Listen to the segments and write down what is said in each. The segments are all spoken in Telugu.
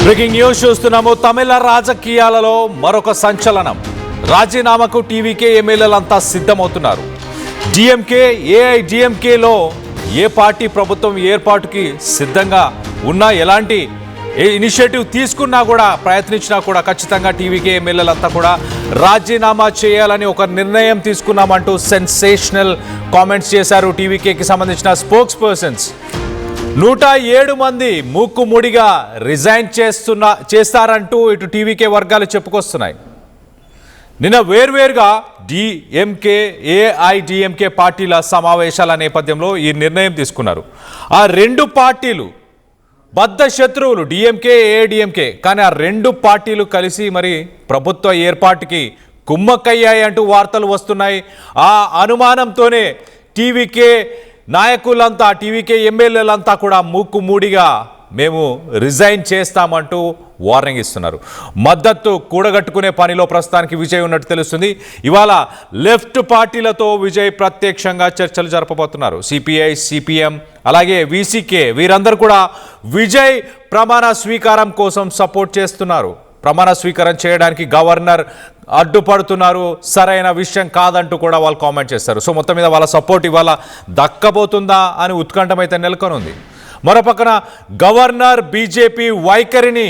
బ్రేకింగ్ న్యూస్ చూస్తున్నాము. తమిళ రాజకీయాలలో మరొక సంచలనం. రాజీనామాకు టీవీకే ఎమ్మెల్యేలంతా సిద్ధమవుతున్నారు. డిఎంకే ఏఐడిఎంకేలో ఏ పార్టీ ప్రభుత్వం ఏర్పాటుకి సిద్ధంగా ఉన్నా, ఎలాంటి ఇనిషియేటివ్ తీసుకున్నా కూడా, ప్రయత్నించినా కూడా ఖచ్చితంగా టీవీకే ఎమ్మెల్యేలంతా కూడా రాజీనామా చేయాలని ఒక నిర్ణయం తీసుకున్నామంటూ సెన్సేషనల్ కామెంట్స్ చేశారు టీవీకేకి సంబంధించిన స్పోక్స్ పర్సన్స్. 107 మంది మూకుముడిగా రిజైన్ చేస్తారంటూ ఇటు టీవీకే వర్గాలు చెప్పుకొస్తున్నాయి. నిన్న వేర్వేరుగా డిఎంకే ఏఐడిఎంకే పార్టీల సమావేశాల నేపథ్యంలో ఈ నిర్ణయం తీసుకున్నారు. ఆ రెండు పార్టీలు బద్ధ శత్రువులు, డిఎంకే ఏఐడిఎంకే. కానీ ఆ రెండు పార్టీలు కలిసి మరి ప్రభుత్వ ఏర్పాటుకి కుమ్మక్కయ్యాయి అంటూ వార్తలు వస్తున్నాయి. ఆ అనుమానంతోనే టీవీకే నాయకులంతా, టీవీకే ఎమ్మెల్యేలంతా కూడా మూకుమూడిగా మేము రిజైన్ చేస్తామంటూ వార్నింగ్ ఇస్తున్నారు. మద్దతు కూడగట్టుకునే పనిలో ప్రస్తుతానికి విజయ్ ఉన్నట్టు తెలుస్తుంది. ఇవాళ లెఫ్ట్ పార్టీలతో విజయ్ ప్రత్యక్షంగా చర్చలు జరపబోతున్నారు. సిపిఐ, సిపిఎం, అలాగే విసికే వీరందరూ కూడా విజయ్ ప్రమాణ స్వీకారం కోసం సపోర్ట్ చేస్తున్నారు. ప్రమాణ స్వీకారం చేయడానికి గవర్నర్ అడ్డుపడుతున్నారు, సరైన విషయం కాదంటూ కూడా వాళ్ళు కామెంట్ చేస్తారు. సో మొత్తం మీద వాళ్ళ సపోర్ట్ ఇవాళ దక్కబోతుందా అని ఉత్కంఠం అయితే నెలకొనుంది. మరోపక్కన గవర్నర్ బీజేపీ వైఖరిని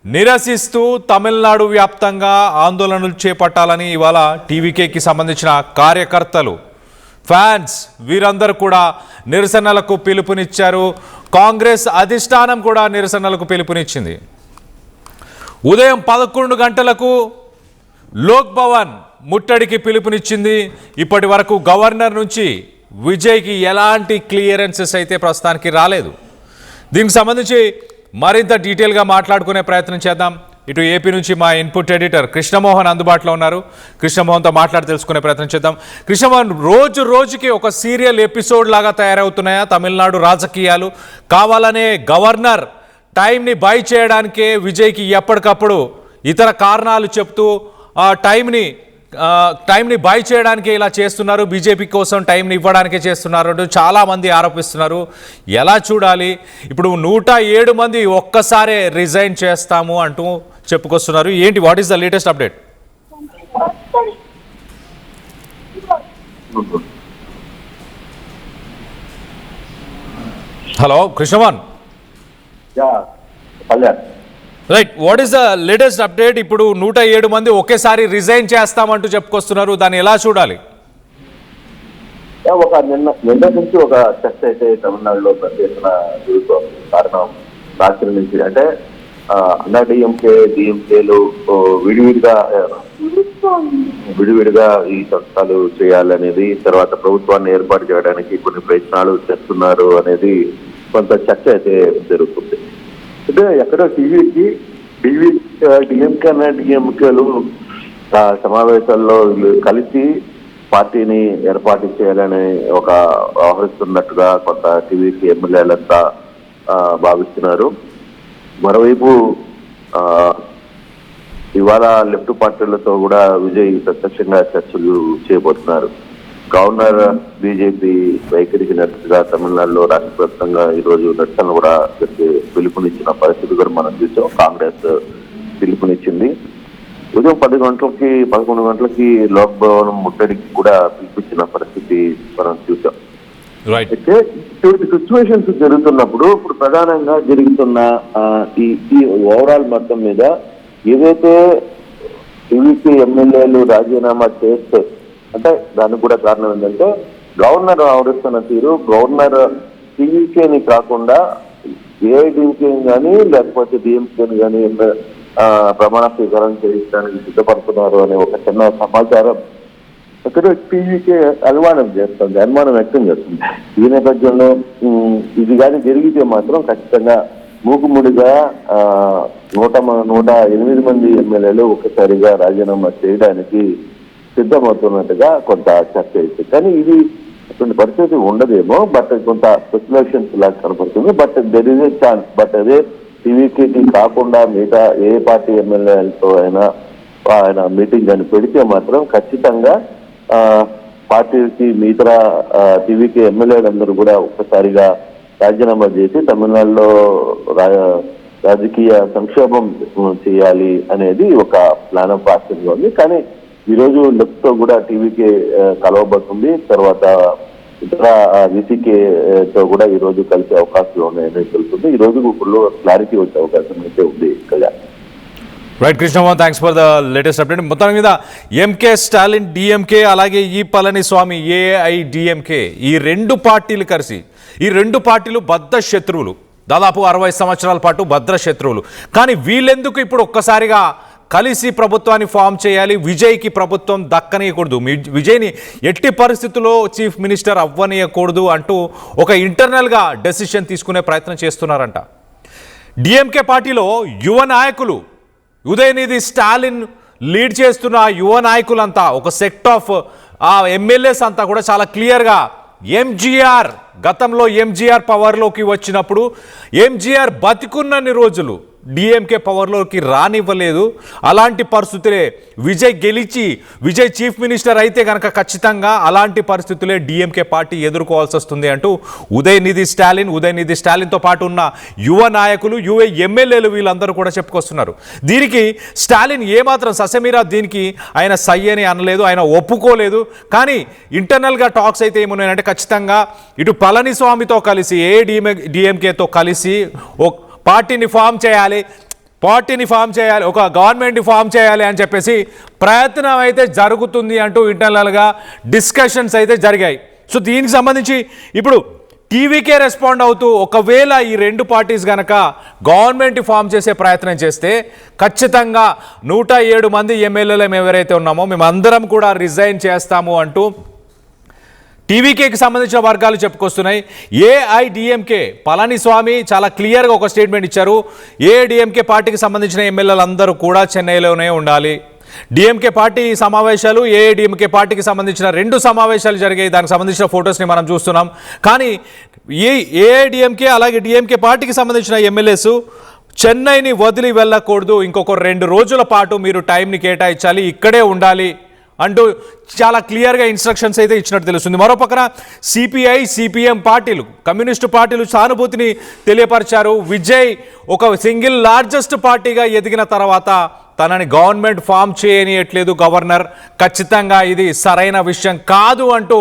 నిరసిస్తూ తమిళనాడు వ్యాప్తంగా ఆందోళనలు చేపట్టాలని ఇవాళ టీవీకేకి సంబంధించిన కార్యకర్తలు, ఫ్యాన్స్ వీరందరూ కూడా నిరసనలకు పిలుపునిచ్చారు. కాంగ్రెస్ అధిష్టానం కూడా నిరసనలకు పిలుపునిచ్చింది. ఉదయం 11 గంటలకు లోక్ భవన్ ముట్టడికి పిలుపునిచ్చింది. ఇప్పటి వరకు గవర్నర్ నుంచి విజయ్కి ఎలాంటి క్లియరెన్సెస్ అయితే ప్రస్తుతానికి రాలేదు. దీనికి సంబంధించి మరింత డీటెయిల్గా మాట్లాడుకునే ప్రయత్నం చేద్దాం. ఇటు ఏపీ నుంచి మా ఇన్పుట్ ఎడిటర్ కృష్ణమోహన్ అందుబాటులో ఉన్నారు. కృష్ణమోహన్తో మాట్లాడి తెలుసుకునే ప్రయత్నం చేద్దాం. కృష్ణమోహన్, రోజుకి ఒక సీరియల్ ఎపిసోడ్ లాగా తయారవుతున్నాయా తమిళనాడు రాజకీయాలు? కావాలనే గవర్నర్ టైంని బై చేయడానికే విజయ్కి ఎప్పటికప్పుడు ఇతర కారణాలు చెప్తూ ఆ టైంని బై చేయడానికి ఇలా చేస్తున్నారు, బీజేపీ కోసం టైంని ఇవ్వడానికే చేస్తున్నారు అంటూ చాలామంది ఆరోపిస్తున్నారు. ఎలా చూడాలి? ఇప్పుడు 107 మంది ఒక్కసారే రిజైన్ చేస్తాము అంటూ చెప్పుకొస్తున్నారు. ఏంటి, what is the latest update? Hello Krishnamohan. Right, what is the latest update? ఇప్పుడు 107 మంది ఒకేసారి రిజైన్ చేస్తామంటూ చెప్పుకొస్తున్నారు. దాన్ని ఎలా చూడాలి? నిన్న నుంచి ఒక చర్చ అయితే తమిళనాడులో ప్రత్యేకన జరుగుతోంది. కారణం రాత్రి నుంచి అంటే అన్నా డిఎంకేలు విడివిడిగా ఈ చట్టాలు చేయాలనేది, తర్వాత ప్రభుత్వాన్ని ఏర్పాటు చేయడానికి కొన్ని ప్రయత్నాలు చేస్తున్నారు అనేది కొంత చర్చ అయితే జరుగుతుంది. అంటే ఎక్కడో డిఎంకేలు సమావేశాల్లో కలిసి పార్టీని ఏర్పాటు చేయాలని ఒక వ్యవహరిస్తున్నట్టుగా కొంత టీవీకి ఎమ్మెల్యేలంతా భావిస్తున్నారు. మరోవైపు ఇవాళ లెఫ్ట్ పార్టీలతో కూడా విజయ్ ప్రత్యక్షంగా చర్చలు చేయబోతున్నారు. గవర్నర్ బీజేపీ వైఖరికి నిరసనగా తమిళనాడులో రాష్ట్ర వ్యాప్తంగా ఈరోజు నిరసనలు కూడా పిలుపునిచ్చిన పరిస్థితి కూడా మనం చూసాం. కాంగ్రెస్ పిలుపునిచ్చింది. ఉదయం 11 గంటలకి లోక్ భవన్ ముట్టడికి కూడా పిలిపించిన పరిస్థితి మనం చూసాం. అయితే ఇటువంటి సిచ్యువేషన్స్ జరుగుతున్నప్పుడు ఇప్పుడు ప్రధానంగా జరుగుతున్న ఈ ఓవరాల్ మొత్తం మీద ఏదైతే టీవీకి ఎమ్మెల్యేలు రాజీనామా చేస్తే, అంటే దానికి కూడా కారణం ఏంటంటే గవర్నర్ ఆవరిస్తున్న తీరు, గవర్నర్ టీవీకేని కాకుండా ఏఐడిఎంకే కానీ లేకపోతే డిఎంకేని కానీ ప్రమాణ స్వీకారం చేయించడానికి సిద్ధపడుతున్నారు అనే ఒక చిన్న సమాచారం అక్కడ టీవీకే అనుమానం వ్యక్తం చేస్తుంది. ఈ నేపథ్యంలో ఇది కానీ జరిగితే మాత్రం ఖచ్చితంగా మూకుముడిగా 108 మంది ఎమ్మెల్యేలు ఒక్కసారిగా రాజీనామా చేయడానికి సిద్ధమవుతున్నట్టుగా కొంత చర్చ అయితే, కానీ ఇది అటువంటి పరిస్థితి ఉండదేమో. బట్ కొంత స్పెక్యులేషన్స్ లాగా కనపడుతుంది. But there is a chance. But అదే టీవీకి కాకుండా మిగతా ఏ పార్టీ ఎమ్మెల్యేలతో ఆయన మీటింగ్ అని పెడితే మాత్రం ఖచ్చితంగా పార్టీకి మిగతా టీవీకి ఎమ్మెల్యేలందరూ కూడా ఒక్కసారిగా రాజీనామా చేసి తమిళనాడులో రాజకీయ సంక్షోభం చేయాలి అనేది ఒక ప్లాన్ ఆఫ్ యాక్షన్ గా ఉంది. కానీ ఈ రోజు లెఫ్ట్ తో కూడా టీవీకే కలవబోతుంది, తర్వాత ఇతర వీసీకే తో కూడా ఈ రోజు కలిసే అవకాశాలు ఉన్నాయని తెలుస్తుంది. ఈ రోజు ఫుల్ క్లారిటీ వచ్చే అవకాశం అయితే ఉంది కదా. Right Krishnamohan, thanks for the latest update. మొత్తం మీద ఎంకే స్టాలిన్ డిఎంకే అలాగే ఈ పళనిస్వామి ఏఐడిఎంకే ఈ రెండు పార్టీలు కలిసి, ఈ రెండు పార్టీలు బద్ధ శత్రువులు, దాదాపు 60 సంవత్సరాల పాటు భద్ర శత్రువులు. కానీ వీళ్ళెందుకు ఇప్పుడు ఒక్కసారిగా కలిసి ప్రభుత్వాన్ని ఫామ్ చేయాలి, విజయ్కి ప్రభుత్వం దక్కనీయకూడదు, విజయ్ని ఎట్టి పరిస్థితుల్లో చీఫ్ మినిస్టర్ అవ్వనీయకూడదు అంటూ ఒక ఇంటర్నల్గా డెసిషన్ తీసుకునే ప్రయత్నం చేస్తున్నారంట. డిఎంకే పార్టీలో యువ నాయకులు, ఉదయనిధి స్టాలిన్ లీడ్ చేస్తున్న యువ నాయకులంతా, ఒక సెక్ట్ ఆఫ్ ఎమ్మెల్యేస్ అంతా కూడా చాలా క్లియర్గా ఎంజీఆర్, గతంలో ఎంజీఆర్ పవర్లోకి వచ్చినప్పుడు ఎంజీఆర్ బతికున్నన్ని రోజులు డిఎంకే పవర్లోకి రానివ్వలేదు. అలాంటి పరిస్థితులే విజయ్ గెలిచి విజయ్ చీఫ్ మినిస్టర్ అయితే కనుక ఖచ్చితంగా అలాంటి పరిస్థితులే డిఎంకే పార్టీ ఎదుర్కోవాల్సి వస్తుంది అంటూ ఉదయనిధి స్టాలిన్తో పాటు ఉన్న యువ నాయకులు, యువ ఎమ్మెల్యేలు వీళ్ళందరూ కూడా చెప్పుకొస్తున్నారు. దీనికి స్టాలిన్ ఏమాత్రం ససెమీరా దీనికి ఆయన సై అని అనలేదు, ఆయన ఒప్పుకోలేదు. కానీ ఇంటర్నల్గా టాక్స్ అయితే ఏమున్నాయంటే ఖచ్చితంగా ఇటు పళనిస్వామితో కలిసి ఏఐడిఎంకేతో కలిసి పార్టీని ఫామ్ చేయాలి, ఒక గవర్నమెంట్ని ఫామ్ చేయాలి అని చెప్పేసి ప్రయత్నం అయితే జరుగుతుంది అంటూ ఇంటర్నల్గా డిస్కషన్స్ అయితే జరిగాయి. సో దీనికి సంబంధించి ఇప్పుడు టీవీకే రెస్పాండ్ అవుతూ ఒకవేళ ఈ రెండు పార్టీస్ కనుక గవర్నమెంట్ ఫామ్ చేసే ప్రయత్నం చేస్తే ఖచ్చితంగా 107 మంది ఎమ్మెల్యేలు ఎవరైతే ఉన్నామో మేమందరం కూడా రిజైన్ చేస్తాము అంటూ టీవీకేకి సంబంధించిన వర్గాలు చెప్పుకొస్తున్నాయి. ఏఐడిఎంకే పళనిస్వామి చాలా క్లియర్గా ఒక స్టేట్మెంట్ ఇచ్చారు. ఏఐడిఎంకే పార్టీకి సంబంధించిన ఎమ్మెల్యేలందరూ కూడా చెన్నైలోనే ఉండాలి. డిఎంకే పార్టీ సమావేశాలు, ఏఐడిఎంకే పార్టీకి సంబంధించిన 2 సమావేశాలు జరిగాయి. దానికి సంబంధించిన ఫొటోస్ని మనం చూస్తున్నాం. కానీ ఏఐడిఎంకే అలాగే డిఎంకే పార్టీకి సంబంధించిన ఎమ్మెల్యేస్ చెన్నైని వదిలి వెళ్ళకూడదు, ఇంకొక 2 రోజుల పాటు మీరు టైంని కేటాయించాలి, ఇక్కడే ఉండాలి అంటూ చాలా క్లియర్గా ఇన్స్ట్రక్షన్స్ అయితే ఇచ్చినట్టు తెలుస్తుంది. మరో పక్కన సిపిఐ, సిపిఎం పార్టీలు, కమ్యూనిస్టు పార్టీలు సానుభూతిని తెలియపరిచారు. విజయ్ ఒక సింగిల్ లార్జెస్ట్ పార్టీగా ఎదిగిన తర్వాత తనని గవర్నమెంట్ ఫామ్ చేయనియట్లేదు గవర్నర్, ఖచ్చితంగా ఇది సరైన విషయం కాదు అంటూ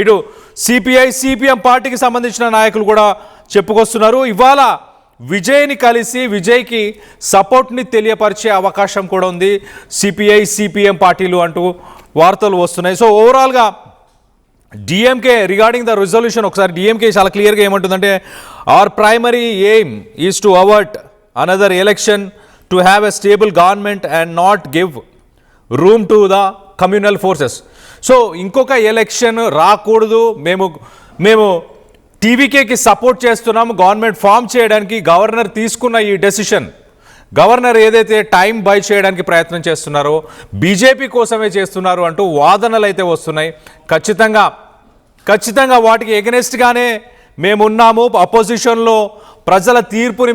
ఇటు సిపిఐ, సిపిఎం పార్టీకి సంబంధించిన నాయకులు కూడా చెప్పుకొస్తున్నారు. ఇవాళ విజయ్ని కలిసి విజయ్కి సపోర్ట్ని తెలియపరిచే అవకాశం కూడా ఉంది సిపిఐ, సిపిఎం పార్టీలు అంటూ వార్తలు వస్తున్నాయి. సో ఓవరాల్గా డిఎంకే రిగార్డింగ్ ద రిజల్యూషన్, ఒకసారి డిఎంకే చాలా క్లియర్గా ఏమంటుందంటే, hour primary aim is to avoid another election to have a stable government and not give room to the communal forces. So ఇంకొక ఎలక్షన్ రాకూడదు, మేము టీవీకేకి సపోర్ట్ చేస్తున్నాము గవర్నమెంట్ ఫామ్ చేయడానికి. గవర్నర్ తీసుకున్న ఈ డెసిషన్, గవర్నర్ ఏదైతే టైం బై చేయడానికి ప్రయత్నం చేస్తున్నారో బీజేపీ కోసమే చేస్తున్నారు అంటూ వాదనలు అయితే వస్తున్నాయి. ఖచ్చితంగా వాటికి ఎగనెస్ట్గానే మేమున్నాము. అపోజిషన్లో ప్రజల తీర్పుని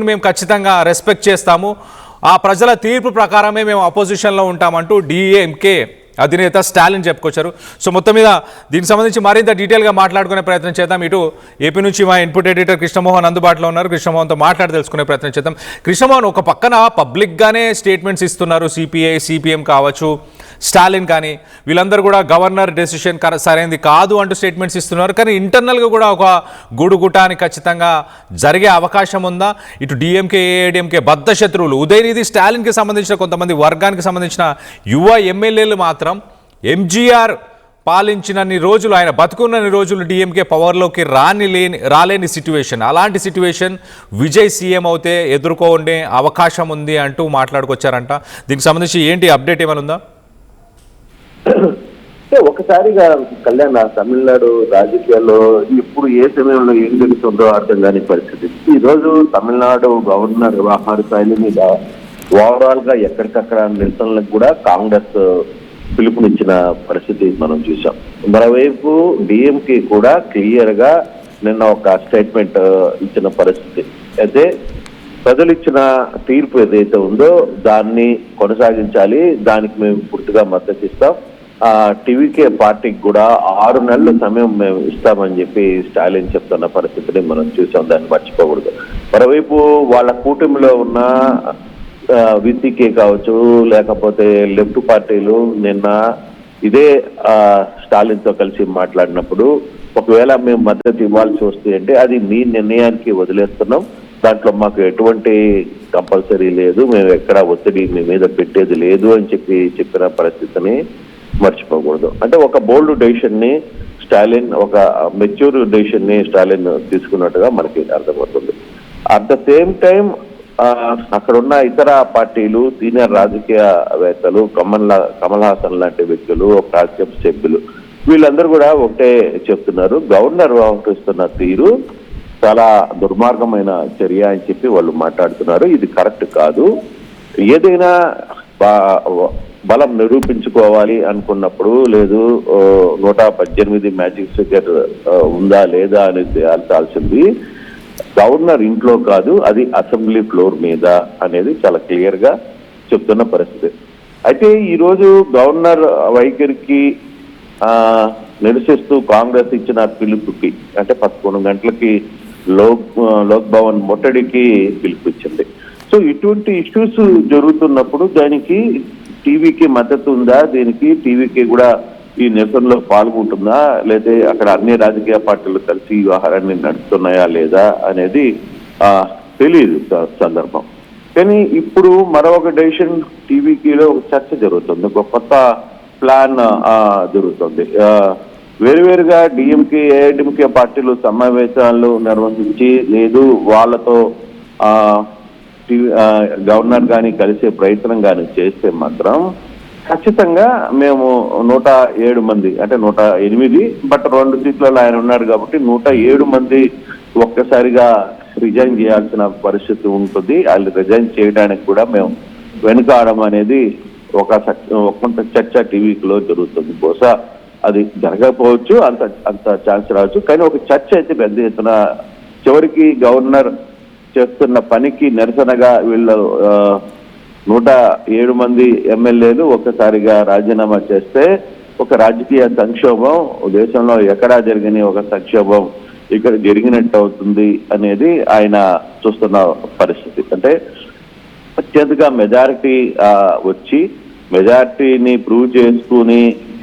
మేము ఖచ్చితంగా రెస్పెక్ట్ చేస్తాము, ఆ ప్రజల తీర్పు ప్రకారమే మేము అపోజిషన్లో ఉంటామంటూ డిఎంకే అధినేత స్టాలిన్ చెప్పుకొచ్చారు. సో మొత్తం మీద దీనికి సంబంధించి మరింత డీటెయిల్గా మాట్లాడుకునే ప్రయత్నం చేద్దాం. ఇటు ఏపీ నుంచి మా ఇన్పుట్ ఎడిటర్ కృష్ణమోహన్ అందుబాటులో ఉన్నారు. కృష్ణమోహన్తో మాట్లాడి తెలుసుకునే ప్రయత్నం చేద్దాం. కృష్ణమోహన్, ఒక పక్కన పబ్లిక్గానే స్టేట్మెంట్స్ ఇస్తున్నారు సిపిఐ, సిపిఎం కావచ్చు, స్టాలిన్ కానీ వీళ్ళందరూ కూడా గవర్నర్ డెసిషన్ సరైనది కాదు అంటూ స్టేట్మెంట్స్ ఇస్తున్నారు. కానీ ఇంటర్నల్గా కూడా ఒక గూడుగుటాన్ని ఖచ్చితంగా జరిగే అవకాశం ఉందా? ఇటు డిఎంకే, ఏఐడిఎంకే బద్ధ శత్రువులు ఉదయనిధి స్టాలిన్కి సంబంధించిన కొంతమంది వర్గానికి సంబంధించిన యువ ఎమ్మెల్యేలు మాత్రం ఎంజీఆర్ పాలించినన్ని రోజులు, ఆయన బతుకున్నన్ని రోజులు డిఎంకే పవర్లోకి రాలేని సిట్యువేషన్, అలాంటి సిట్యువేషన్ విజయ్ సీఎం అవుతే ఎదుర్కొనే అవకాశం ఉంది అంటూ మాట్లాడుకొచ్చారంట. దీనికి సంబంధించి ఏంటి అప్డేట్ ఏమైనా ఉందా? ఒకసారిగా కళ్యాణ్, తమిళనాడు రాజకీయాల్లో ఇప్పుడు ఏ సమయంలో ఏం జరుగుతుందో అర్థం కాని పరిస్థితి. ఈ రోజు తమిళనాడు గవర్నర్ వ్యవహార శైలి మీద ఓవరాల్ గా ఎక్కడికక్కడ నిరసనలకు కూడా కాంగ్రెస్ పిలుపునిచ్చిన పరిస్థితి మనం చూసాం. మరోవైపు డిఎంకే కూడా క్లియర్ గా నిన్న ఒక స్టేట్మెంట్ ఇచ్చిన పరిస్థితి. అయితే ప్రజలు ఇచ్చిన తీర్పు ఏదైతే ఉందో దాన్ని కొనసాగించాలి, దానికి మేము పూర్తిగా మద్దతు ఇస్తాం. టీవీకే పార్టీకి కూడా 6 నెలల సమయం మేము ఇస్తామని చెప్పి స్టాలిన్ చెప్తున్న పరిస్థితిని మనం చూసాం. దాన్ని మర్చిపోకూడదు. మరోవైపు వాళ్ళ కూటమిలో ఉన్న విసికే కావచ్చు, లేకపోతే లెఫ్ట్ పార్టీలు నిన్న ఇదే స్టాలిన్తో కలిసి మాట్లాడినప్పుడు ఒకవేళ మేము మద్దతు ఇవ్వాల్సి వస్తే అంటే అది మీ నిర్ణయానికి వదిలేస్తున్నాం, దాంట్లో మాకు ఎటువంటి కంపల్సరీ లేదు, మేము ఎక్కడ ఒత్తిడి మీ మీద పెట్టేది లేదు అని చెప్పిన పరిస్థితిని మర్చిపోకూడదు. అంటే ఒక బోల్డ్ డెసిషన్ ని స్టాలిన్, ఒక మెచ్యూర్ డెసిషన్ ని స్టాలిన్ తీసుకున్నట్టుగా మనకి అర్థమవుతుంది. అట్ ద సేమ్ టైం అక్కడ ఉన్న ఇతర పార్టీలు, సీనియర్ రాజకీయవేత్తలు, కమల్ హాసన్ లాంటి వ్యక్తులు, రాజ్యసభ సభ్యులు, వీళ్ళందరూ కూడా ఒకటే చెప్తున్నారు, గవర్నర్ వ్యవహరిస్తున్న తీరు చాలా దుర్మార్గమైన చర్య అని చెప్పి వాళ్ళు మాట్లాడుతున్నారు. ఇది కరెక్ట్ కాదు. ఏదైనా బలం నిరూపించుకోవాలి అనుకున్నప్పుడు, లేదు 118 మ్యాజిక్ ఫిగర్ ఉందా లేదా అనేది తేల్చాల్సింది గవర్నర్ ఇంట్లో కాదు, అది అసెంబ్లీ ఫ్లోర్ మీద అనేది చాలా క్లియర్ గా చెప్తున్న పరిస్థితి. అయితే ఈరోజు గవర్నర్ వైఖరికి నిరసిస్తూ కాంగ్రెస్ ఇచ్చిన పిలుపుకి, అంటే 11 గంటలకి లోక్ భవన్ ముట్టడికి పిలుపుచ్చింది. సో ఇటువంటి ఇష్యూస్ జరుగుతున్నప్పుడు దానికి టీవీకి మద్దతు ఉందా, దీనికి టీవీకి కూడా ఈ నిరసనలో పాల్గొంటుందా, లేదా అక్కడ అన్ని రాజకీయ పార్టీలు కలిసి ఈ వ్యవహారాన్ని నడుస్తున్నాయా లేదా అనేది తెలియదు సందర్భం. కానీ ఇప్పుడు మరొక డెసిషన్ టీవీలో ఒక చర్చ జరుగుతుంది, ఒక కొత్త ప్లాన్ జరుగుతుంది. వేరువేరుగా డిఎంకే, ఏఐడిఎంకే పార్టీలు సమావేశాలు నిర్వహించి, లేదు వాళ్ళతో గవర్నర్ కానీ కలిసే ప్రయత్నం కానీ చేస్తే మాత్రం ఖచ్చితంగా మేము 107 మంది, అంటే 108, బట్ 2 సీట్లలో ఆయన ఉన్నారు కాబట్టి 107 మంది ఒక్కసారిగా రిజైన్ చేయాల్సిన పరిస్థితి ఉంటుంది. వాళ్ళు రిజైన్ చేయడానికి కూడా మేము వెనుకాడడం అనేది కొంత చర్చ టీవీలో జరుగుతుంది. బహుశా అది జరగకపోవచ్చు, అంత ఛాన్స్ రావచ్చు, కానీ ఒక చర్చ అయితే పెద్ద ఎత్తున చివరికి గవర్నర్ చేస్తున్న పనికి నిరసనగా వీళ్ళు 107 మంది ఎమ్మెల్యేలు ఒక్కసారిగా రాజీనామా చేస్తే ఒక రాజకీయ సంక్షోభం దేశంలో ఎక్కడా జరిగిన ఒక సంక్షోభం ఇక్కడ జరిగినట్టు అవుతుంది అనేది ఆయన చూస్తున్న పరిస్థితి. అంటే అత్యధిక మెజారిటీ వచ్చి మెజారిటీని ప్రూవ్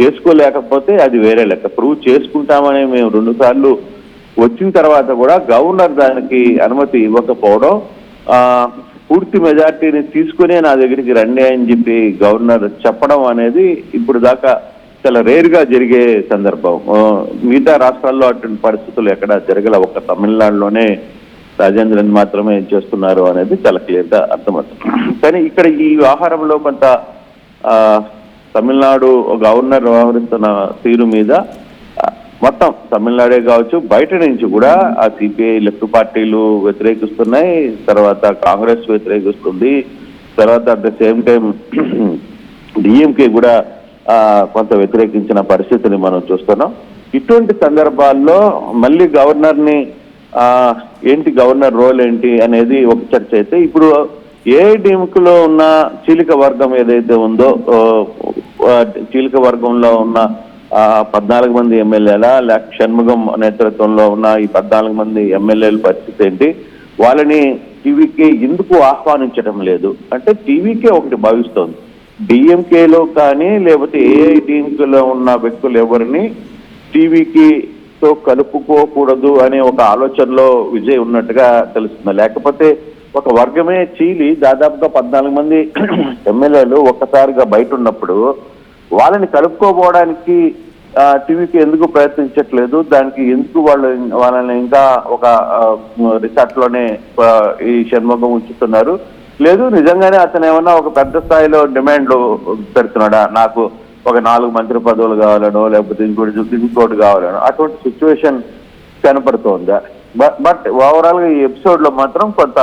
చేసుకోలేకపోతే అది వేరే లెక్క. ప్రూవ్ చేసుకుంటామని మేము 2 సార్లు వచ్చిన తర్వాత కూడా గవర్నర్ దానికి అనుమతి ఇవ్వకపోవడం, పూర్తి మెజార్టీని తీసుకునే నా దగ్గరికి రండి అని చెప్పి గవర్నర్ చెప్పడం అనేది ఇప్పుడు దాకా చాలా రేరుగా జరిగే సందర్భం. మిగతా రాష్ట్రాల్లో అటువంటి పరిస్థితులు ఎక్కడ జరగల, ఒక తమిళనాడులోనే రాజేంద్రన్ మాత్రమే చేస్తున్నారు అనేది చాలా క్లియర్ గా అర్థమవుతుంది. కానీ ఇక్కడ ఈ వ్యవహారంలో కొంత తమిళనాడు గవర్నర్ వ్యవహరిస్తున్న తీరు మీద మొత్తం తమిళనాడే కావచ్చు, బయట నుంచి కూడా ఆ సిపిఐ లెఫ్ట్ పార్టీలు వ్యతిరేకిస్తున్నాయి, తర్వాత కాంగ్రెస్ వ్యతిరేకిస్తుంది, తర్వాత at the same time DMK కూడా కొంత వ్యతిరేకించిన పరిస్థితిని మనం చూస్తున్నాం. ఇటువంటి సందర్భాల్లో మళ్ళీ గవర్నర్ని ఏంటి, గవర్నర్ రోల్ ఏంటి అనేది ఒక చర్చ అయితే, ఇప్పుడు ఏఐడిఎంకేలో ఉన్న చీలిక వర్గం ఏదైతే ఉందో, చీలిక వర్గంలో ఉన్న 14 మంది ఎమ్మెల్యేల, లేక షణ్ముగం నేతృత్వంలో ఉన్న ఈ 14 మంది ఎమ్మెల్యేల పరిస్థితి ఏంటి, వాళ్ళని టీవీకే ఎందుకు ఆహ్వానించడం లేదు అంటే టీవీకే ఒకటి భావిస్తోంది, డిఎంకేలో కానీ లేకపోతే ఏఐడిఎంకేలో ఉన్న వ్యక్తులు ఎవరిని టీవీతో కలుపుకోకూడదు అనే ఒక ఆలోచనలో విజయ్ ఉన్నట్టుగా తెలుస్తుంది. లేకపోతే ఒక వర్గమే చీలి దాదాపుగా 14 మంది ఎమ్మెల్యేలు ఒక్కసారిగా బయట ఉన్నప్పుడు వాళ్ళని కలుపుకోపోవడానికి టీవీకి ఎందుకు ప్రయత్నించట్లేదు, దానికి ఎందుకు వాళ్ళని ఇంకా ఒక రిసార్ట్ లోనే ఈ షణ్ముఖం ఉంచుతున్నారు, లేదు నిజంగానే అతను ఏమన్నా ఒక పెద్ద స్థాయిలో డిమాండ్లు పెడుతున్నాడా, నాకు ఒక 4 మంత్రి పదవులు కావాలనో లేకపోతే ఇంకోటి కావాలనో, అటువంటి సిచ్యువేషన్ కనపడుతోందా. బట్ ఓవరాల్ గా ఈ ఎపిసోడ్ లో మాత్రం కొంత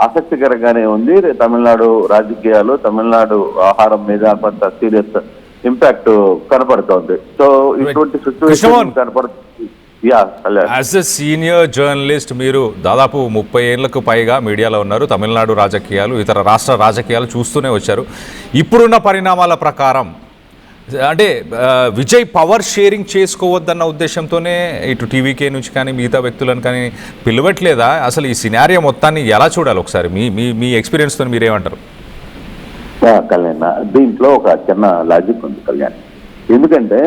ఆసక్తికరంగానే ఉంది. తమిళనాడు రాజకీయాలు, తమిళనాడు ఆహారం మీద కొంత సీరియస్ ఇంపాక్ట్ కనపడుతోంది. సో ఇటువంటి సిచ్యువేషన్ కనపడుతుంది. యాజ్ ఎ సీనియర్ జర్నలిస్ట్ మీరు దాదాపు 30 ఏళ్లకు పైగా మీడియాలో ఉన్నారు, తమిళనాడు రాజకీయాలు, ఇతర రాష్ట్ర రాజకీయాలు చూస్తూనే వచ్చారు. ఇప్పుడున్న పరిణామాల ప్రకారం అంటే విజయ్ పవర్ షేరింగ్ చేసుకోవద్దన్న ఉద్దేశంతోనే ఇటు టీవీకే నుంచి కానీ మిగతా వ్యక్తులను కానీ పిలవట్లేదా? అసలు ఈ సినారియో మొత్తాన్ని ఎలా చూడాలి ఒకసారి మీ మీ మీ ఎక్స్పీరియన్స్తో మీరేమంటారు? కళ్యాణ్, దీంట్లో ఒక చిన్న లాజిక్ ఉంది కళ్యాణ్. ఎందుకంటే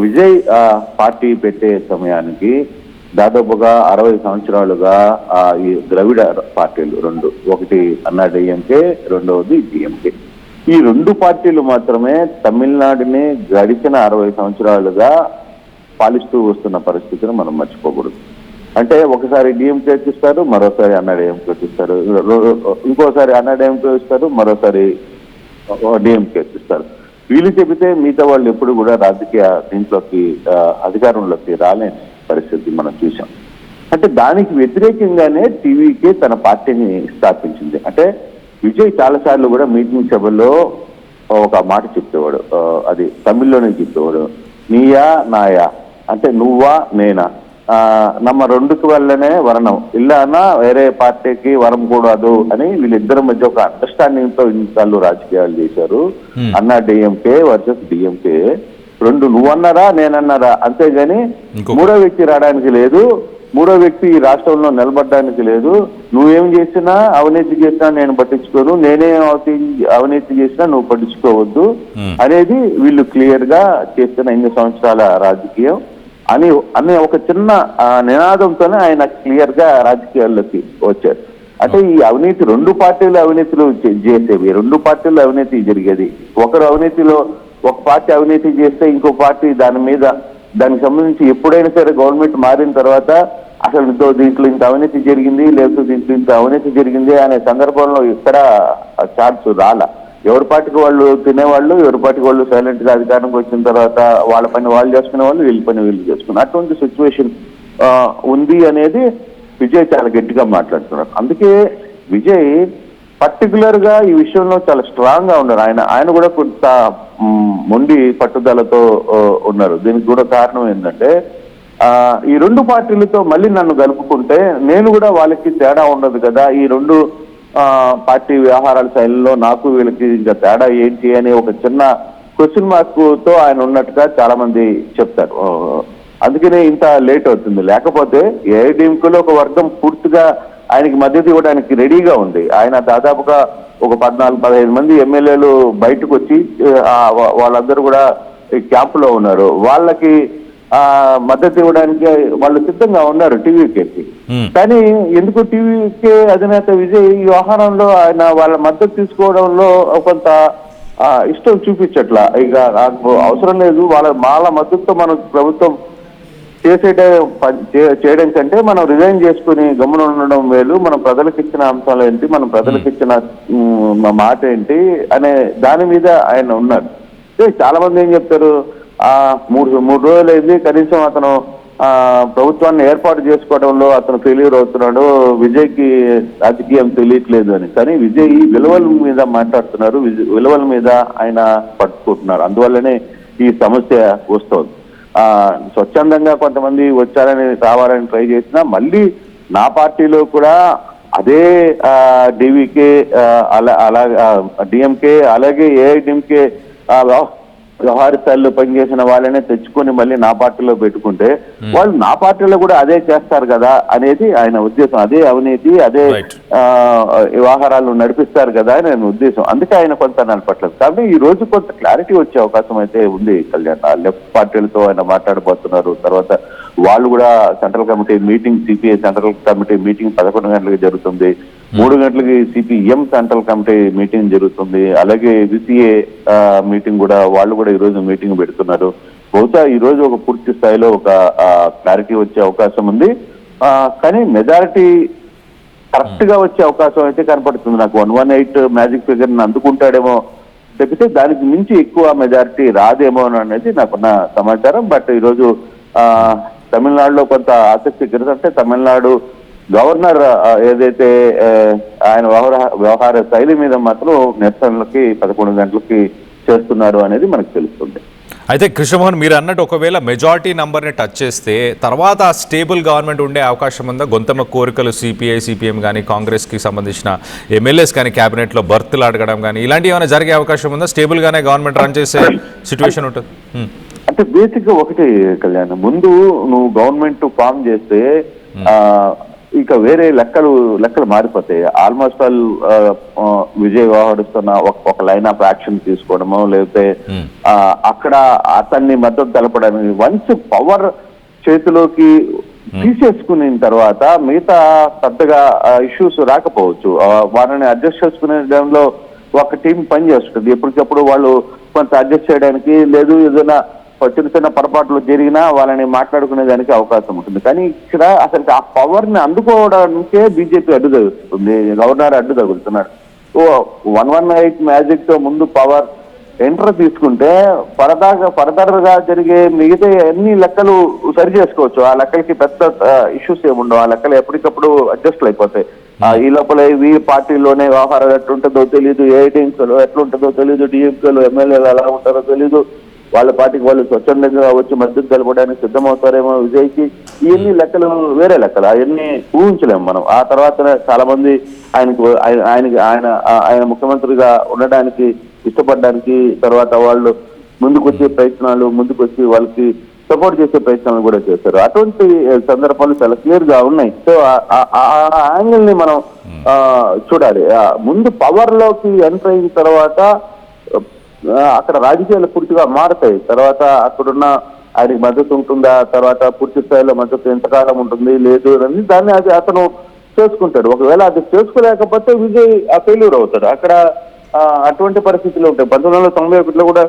విజయ్ పార్టీ పెట్టే సమయానికి దాదాపుగా 60 సంవత్సరాలుగా ఈ ద్రవిడ పార్టీలు రెండు, ఒకటి అన్నా డిఎంకే, రెండవది డిఎంకే, ఈ రెండు పార్టీలు మాత్రమే తమిళనాడుని గడిచిన 60 సంవత్సరాలుగా పాలిస్తూ వస్తున్న పరిస్థితిని మనం మర్చిపోకూడదు. అంటే ఒకసారి డిఎంకేకి ఇస్తారు, మరోసారి అన్నా డిఎంకేకి ఇస్తారు, ఇంకోసారి అన్నా డిఎంకే ఇస్తారు, మరోసారి డిఎంకేకి ఇస్తారు. వీళ్ళు చెబితే మిగతా వాళ్ళు ఎప్పుడు కూడా రాజకీయ దీంట్లోకి అధికారంలోకి రాలేని పరిస్థితి మనం చూసాం. అంటే దానికి వ్యతిరేకంగానే టీవీకే తన పార్టీని స్థాపించింది. అంటే విజయ్ చాలాసార్లు కూడా మీటింగ్ సభల్లో ఒక మాట చెప్పేవాడు, అది తమిళ్లోనే చెప్పేవాడు, నీయా నాయా, అంటే నువ్వా నేనా, నమ్మ రెండుకి వల్లనే వరణం ఇల్లానా వేరే పార్టీకి వరం కూడదు అని వీళ్ళిద్దరి మధ్య ఒక అండర్స్టాండింగ్ తో ఇన్నిసార్లు రాజకీయాలు చేశారు. అన్నా డిఎంకే వర్సెస్ డిఎంకే, రెండు నువ్వన్నారా నేనన్నారా, అంతేగాని మూడో వ్యక్తి రావడానికి లేదు, మూడో వ్యక్తి ఈ రాష్ట్రంలో నిలబడడానికి లేదు, నువ్వేం చేసినా అవినీతి చేసినా నేను పట్టించుకోను, నేనేం అవినీతి చేసినా నువ్వు పట్టించుకోవద్దు అనేది వీళ్ళు క్లియర్ గా చేస్తున్న 8 సంవత్సరాల రాజకీయం అనే ఒక చిన్న నినాదంతోనే ఆయన క్లియర్ గా రాజకీయాల్లోకి వచ్చారు. అంటే ఈ అవినీతి రెండు పార్టీలు అవినీతులు చేసేవి, రెండు పార్టీలు అవినీతి జరిగేది. ఒకరు అవినీతిలో ఒక పార్టీ అవినీతి చేస్తే ఇంకో పార్టీ దానికి సంబంధించి ఎప్పుడైనా సరే గవర్నమెంట్ మారిన తర్వాత అసలు దీంట్లో ఇంత అవినీతి జరిగింది, లేకపోతే దీంట్లో ఇంత అవినీతి జరిగింది అనే సందర్భంలో ఎక్కడ ఛాన్స్ రాలా. ఎవరి పార్టీకి వాళ్ళు తినేవాళ్ళు, ఎవరి పార్టీకి వాళ్ళు సైలెంట్ గా అధికారంకి వచ్చిన తర్వాత వాళ్ళ పని వాళ్ళు చేసుకునే వాళ్ళు, వీళ్ళ పని వీళ్ళు చేసుకున్నారు. అటువంటి సిచ్యువేషన్ ఉంది అనేది విజయ్ చాలా గట్టిగా మాట్లాడుతున్నారు. అందుకే విజయ్ పర్టికులర్ గా ఈ విషయంలో చాలా స్ట్రాంగ్ గా ఉన్నారు. ఆయన కూడా కొంత మొండి పట్టుదలతో ఉన్నారు. దీనికి కూడా కారణం ఏంటంటే ఈ రెండు పార్టీలతో మళ్ళీ నన్ను కలుపుకుంటే నేను కూడా వాళ్ళకి తేడా ఉండదు కదా, ఈ రెండు పార్టీ వ్యవహారాల శైలిలో నాకు వీళ్ళకి ఇంకా తేడా ఏంటి అనే ఒక చిన్న క్వశ్చన్ మార్క్ తో ఆయన ఉన్నట్టుగా చాలా మంది చెప్తారు. అందుకనే ఇంత లేట్ అవుతుంది. లేకపోతే ఏఐడిఎంకేలో ఒక వర్గం పూర్తిగా ఆయనకి మద్దతు ఇవ్వడానికి రెడీగా ఉంది. ఆయన దాదాపుగా ఒక 14-15 మంది ఎమ్మెల్యేలు బయటకు వచ్చి వాళ్ళందరూ కూడా క్యాంపులో ఉన్నారు. వాళ్ళకి మద్దతు ఇవ్వడానికి వాళ్ళు సిద్ధంగా ఉన్నారు టీవీకేకి. కానీ ఎందుకు టీవీకే అధినేత విజయ్ ఈ వ్యవహారంలో ఆయన వాళ్ళ మద్దతు తీసుకోవడంలో కొంత ఇష్టం చూపించట్లా. ఇక నాకు అవసరం లేదు, వాళ్ళ మద్దతుతో మనం ప్రభుత్వం చేయడం కంటే మనం రిజైన్ చేసుకుని గమ్మున ఉండడం మేలు, మనం ప్రజలకు ఇచ్చిన అంశాలు ఏంటి, మనం ప్రజలకు ఇచ్చిన మాట ఏంటి అనే దాని మీద ఆయన ఉన్నారు. చాలా మంది ఏం చెప్తారు, మూడు రోజులు అయింది, కనీసం అతను ప్రభుత్వాన్ని ఏర్పాటు చేసుకోవడంలో అతను ఫెయిల్యూర్ అవుతున్నాడు, విజయ్కి రాజకీయం తెలియట్లేదు అని. కానీ విజయ్ విలువల మీద మాట్లాడుతున్నారు, విలువల మీద ఆయన పట్టుకుంటున్నారు. అందువల్లనే ఈ సమస్య వస్తుంది. స్వచ్ఛందంగా కొంతమంది రావాలని ట్రై చేసినా మళ్ళీ నా పార్టీలో కూడా అదే డివికే డిఎంకే అలాగే ఏఐడిఎంకే వ్యవహార స్థాయిలో పనిచేసిన వాళ్ళనే తెచ్చుకొని మళ్ళీ నా పార్టీలో పెట్టుకుంటే వాళ్ళు నా పార్టీలో కూడా అదే చేస్తారు కదా అనేది ఆయన ఉద్దేశం. అదే అవినీతి, అదే వ్యవహారాలు నడిపిస్తారు కదా అని ఆయన ఉద్దేశం. అందుకే ఆయన కొంత నడపట్లేదు. కాబట్టి ఈ రోజు కొంత క్లారిటీ వచ్చే అవకాశం అయితే ఉంది కళ్యాణ్. లెఫ్ట్ పార్టీలతో ఆయన మాట్లాడబోతున్నారు. తర్వాత వాళ్ళు కూడా central committee meeting, CPI central committee meeting 11 గంటలకు జరుగుతుంది. 3 గంటలకి సిపిఎం సెంట్రల్ కమిటీ మీటింగ్ జరుగుతుంది. అలాగే విసిఏ మీటింగ్ కూడా వాళ్ళు కూడా ఈ రోజు మీటింగ్ పెడుతున్నారు. బహుశా ఈ రోజు ఒక పూర్తి స్థాయిలో ఒక క్లారిటీ వచ్చే అవకాశం ఉంది. కానీ మెజారిటీ కరెక్ట్ గా వచ్చే అవకాశం అయితే కనపడుతుంది నాకు. 118 మ్యాజిక్ ఫిగర్ ని అందుకుంటాడేమో తప్పితే దానికి మించి ఎక్కువ మెజారిటీ రాదేమో అనేది నాకున్న సమాచారం. బట్ ఈరోజు తమిళనాడులో కొంత ఆసక్తికరం అంటే తమిళనాడు గవర్నర్ ఏదైతే ఆయన వ్యవహార శైలి మీద మాత్రం నిరసనలకి 11 గంటలకి చేస్తున్నారు అనేది మనకు తెలుస్తుంది. అయితే కృష్ణమోహన్ మీరు అన్నట్టు ఒకవేళ మెజారిటీ నంబర్ని టచ్ చేస్తే తర్వాత స్టేబుల్ గవర్నమెంట్ ఉండే అవకాశం ఉందా? గొంతమ్మ కోరికలు సిపిఐ సిపిఎం కానీ కాంగ్రెస్కి సంబంధించిన ఎమ్మెల్యేస్ కానీ క్యాబినెట్లో బర్త్లు అడగడం కానీ ఇలాంటివి ఏమైనా జరిగే అవకాశం ఉందా? స్టేబుల్గానే గవర్నమెంట్ రన్ చేసే సిచ్యువేషన్ ఉంటుంది? అంటే బేసిక్ గా ఒకటి కళ్యాణ్, ముందు నువ్వు గవర్నమెంట్ ఫామ్ చేస్తే ఇక వేరే లెక్కలు మారిపోతాయి. ఆల్మోస్ట్ ఆల్ విజయ్ వ్యవహరిస్తున్న ఒక లైన్ ఆఫ్ యాక్షన్ తీసుకోవడము, లేకపోతే అక్కడ అతన్ని మద్దతు తెలపడానికి వన్స్ పవర్ చేతిలోకి తీసేసుకున్న తర్వాత మిగతా పెద్దగా ఇష్యూస్ రాకపోవచ్చు. వారిని అడ్జస్ట్ చేసుకునే దానిలో ఒక టీం పనిచేస్తుంది. ఎప్పటికప్పుడు వాళ్ళు కొంత అడ్జస్ట్ చేయడానికి, లేదు ఏదైనా చిన్న చిన్న పొరపాట్లు జరిగినా వాళ్ళని మాట్లాడుకునే దానికి అవకాశం ఉంటుంది. కానీ ఇక్కడ అసలు ఆ పవర్ ని అందుకోవడానికే బీజేపీ అడ్డు తగులుతుంది, గవర్నర్ అడ్డు తగులుతున్నాడు. 118 మ్యాజిక్ తో ముందు పవర్ ఎంటర్ తీసుకుంటే ఫర్దర్ గా జరిగే మిగతా అన్ని లెక్కలు సరి చేసుకోవచ్చు. ఆ లెక్కలకి పెద్ద ఇష్యూస్ ఏముండవు. ఆ లెక్కలు ఎప్పటికప్పుడు అడ్జస్ట్ అయిపోతాయి. ఈ లోపల ఈ పార్టీలోనే వ్యవహారం ఎట్లుంటుందో తెలియదు, ఏఐటీఎంకేలో ఎట్లుంటుందో తెలియదు, డిఎంకేలో ఎమ్మెల్యేలు ఎలా ఉంటారో తెలియదు, వాళ్ళ పార్టీకి వాళ్ళు స్వచ్ఛందంగా వచ్చి మద్దతు తెలపడానికి సిద్ధమవుతారేమో విజయ్కి. ఇవన్నీ లెక్కలు వేరే లెక్కలు, అవన్నీ ఊహించలేము మనం. ఆ తర్వాత చాలా మంది ఆయన ముఖ్యమంత్రిగా ఉండడానికి ఇష్టపడడానికి తర్వాత వాళ్ళు ముందుకొచ్చే ప్రయత్నాలు, ముందుకొచ్చి వాళ్ళకి సపోర్ట్ చేసే ప్రయత్నాలు కూడా చేశారు. అటువంటి సందర్భాలు చాలా క్లియర్ గా ఉన్నాయి. సో ఆ యాంగిల్ ని మనం చూడాలి. ముందు పవర్ లోకి ఎంటర్ అయిన తర్వాత అక్కడ రాజకీయాలు పూర్తిగా మారుతాయి. తర్వాత అక్కడున్న ఆయనకి మద్దతు ఉంటుందా, తర్వాత పూర్తి స్థాయిలో మద్దతు ఎంతకాలం ఉంటుంది లేదు అని దాన్ని అది అతను చేసుకుంటాడు. ఒకవేళ అది చేసుకోలేకపోతే విజయ్ ఫెయిల్యూర్ అవుతాడు. అక్కడ అటువంటి పరిస్థితులు ఉంటాయి. 1991లో కూడా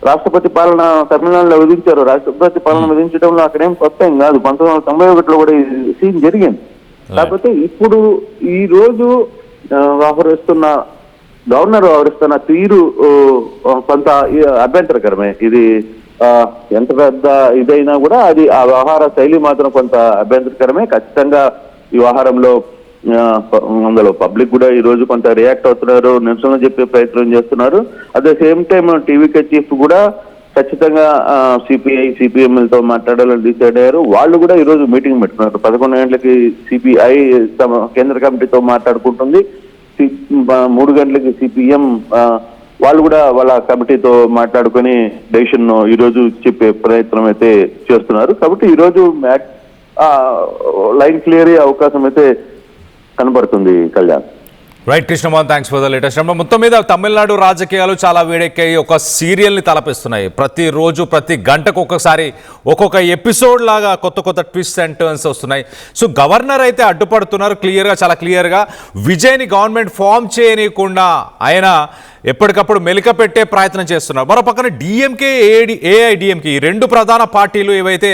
రాష్ట్రపతి పాలన తమిళనాడులో విధించారు. రాష్ట్రపతి పాలన విధించడంలో అక్కడేం కొత్త ఏం కాదు. 1991లో కూడా ఈ సీన్ జరిగింది. కాకపోతే ఇప్పుడు ఈ రోజు గవర్నర్ వ్యవహరిస్తున్న తీరు కొంత అభ్యంతరకరమే. ఇది ఎంత పెద్ద ఇదైనా కూడా అది ఆ వ్యవహార శైలి మాత్రం కొంత అభ్యంతరకరమే. ఖచ్చితంగా ఈ వ్యవహారంలో అందులో పబ్లిక్ కూడా ఈ రోజు కొంత రియాక్ట్ అవుతున్నారు, నిరసన చెప్పే ప్రయత్నం చేస్తున్నారు. At the same time TVK chief కూడా ఖచ్చితంగా సిపిఐ సిపిఎంలతో మాట్లాడాలని డిసైడ్ అయ్యారు. వాళ్ళు కూడా ఈ రోజు మీటింగ్ పెట్టుకున్నారు. 11 గంటలకి సిపిఐ కేంద్ర కమిటీతో మాట్లాడుకుంటుంది. 3 గంటలకి సిపిఎం వాళ్ళు కూడా వాళ్ళ కమిటీతో మాట్లాడుకొని డెసిషన్ ఈ రోజు చెప్పే ప్రయత్నం అయితే చేస్తున్నారు. కాబట్టి ఈ రోజు లైన్ క్లియర్ అయ్యే అవకాశం అయితే కనబడుతుంది Kalyan. Right Krishnamohan, thanks for the latest. మొత్తం మీద తమిళనాడు రాజకీయాలు చాలా వేడెక్కాయి. ఒక సీరియల్ని తలపిస్తున్నాయి. ప్రతిరోజు ప్రతి గంటకు ఒక్కొక్కసారి ఒక్కొక్క ఎపిసోడ్ లాగా కొత్త కొత్త ట్విస్ట్ అండ్ టర్న్స్ వస్తున్నాయి. సో గవర్నర్ అయితే అడ్డుపడుతున్నారు క్లియర్గా, చాలా క్లియర్గా. విజయ్ని గవర్నమెంట్ ఫామ్ చేయనీయకుండా ఆయన ఎప్పటికప్పుడు మెలిక పెట్టే ప్రయత్నం చేస్తున్నారు. మరో పక్కన డిఎంకే ఏఐడిఎంకే ఈ రెండు ప్రధాన పార్టీలు ఏవైతే